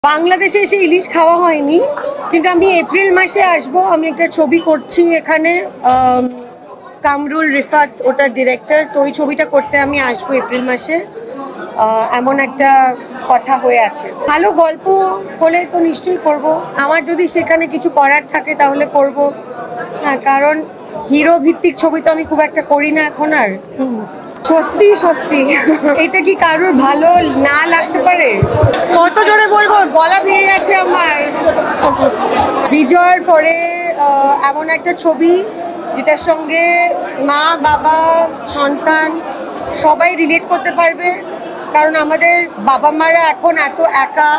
বাংলাদেশে এসে ইলিশ খাওয়া হয়নি, কিন্তু আমি এপ্রিল মাসে আসবো। আমি একটা ছবি করছি এখানে, কামরুল রিফাত ওটার ডিরেক্টর। তো ওই ছবিটা করতে আমি আসবো এপ্রিল মাসে। এমন একটা কথা হয়ে আছে। ভালো গল্প হলে তো নিশ্চয়ই করব। আমার যদি সেখানে কিছু করার থাকে তাহলে করব। হ্যাঁ, কারণ হিরো ভিত্তিক ছবি তো আমি খুব একটা করি না এখন আর। স্বস্তি স্বস্তি এটা কি কারোর ভালো না লাগতে পারে? কত জোরে বলবো, গলা ভেঙে গেছে আমার। বিজয়ের পরে এমন একটা ছবি যেটার সঙ্গে মা বাবা সন্তান সবাই রিলেট করতে পারবে। কারণ আমাদের বাবা মারা এখন এত একা,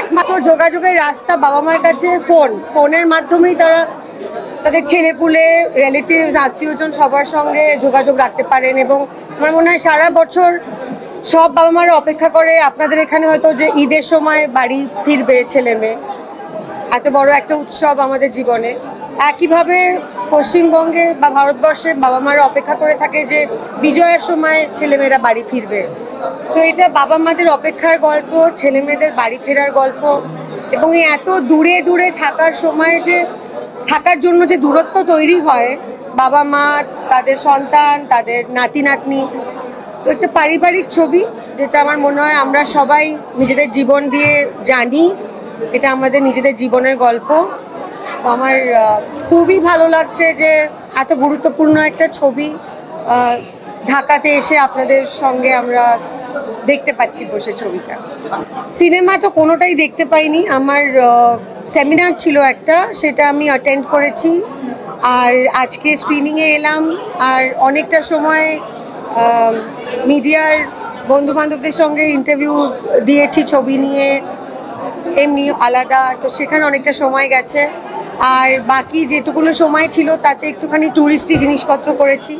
একমাত্র যোগাযোগের রাস্তা বাবা মার কাছে ফোনের মাধ্যমেই তারা তাদের ছেলেপুলে রিলেটিভস আত্মীয়জন সবার সঙ্গে যোগাযোগ রাখতে পারেন। এবং আমার মনে হয় সারা বছর সব বাবা মারা অপেক্ষা করে আপনাদের এখানে হয়তো যে ঈদের সময় বাড়ি ফিরবে ছেলে মেয়ে। এত বড় একটা উৎসব আমাদের জীবনে। একইভাবে পশ্চিমবঙ্গে বা ভারতবর্ষে বাবা মারা অপেক্ষা করে থাকে যে বিজয়ের সময় ছেলেমেয়েরা বাড়ি ফিরবে। তো এটা বাবা মাদের অপেক্ষার গল্প, ছেলে মেয়েদের বাড়ি ফেরার গল্প। এবং এই এত দূরে দূরে থাকার সময় যে থাকার জন্য যে দূরত্ব তৈরি হয় বাবা মা, তাদের সন্তান, তাদের নাতি নাতনি। তো একটা পারিবারিক ছবি, যেটা আমার মনে হয় আমরা সবাই নিজেদের জীবন দিয়ে জানি। এটা আমাদের নিজেদের জীবনের গল্প। তো আমার খুবই ভালো লাগছে যে এত গুরুত্বপূর্ণ একটা ছবি ঢাকাতে এসে আপনাদের সঙ্গে আমরা দেখতে পাচ্ছি বসে ছবিটা। সিনেমা তো কোনোটাই দেখতে পাইনি। আমার সেমিনার ছিল একটা, সেটা আমি অ্যাটেন্ড করেছি। আর আজকে স্ক্রিনিংয়ে এলাম। আর অনেকটা সময় মিডিয়ার বন্ধু বান্ধবদের সঙ্গে ইন্টারভিউ দিয়েছি ছবি নিয়ে, এমনি আলাদা। তো সেখানে অনেকটা সময় গেছে। আর বাকি যেটুকুনো সময় ছিল তাতে একটুখানি ট্যুরিস্টি জিনিসপত্র করেছি।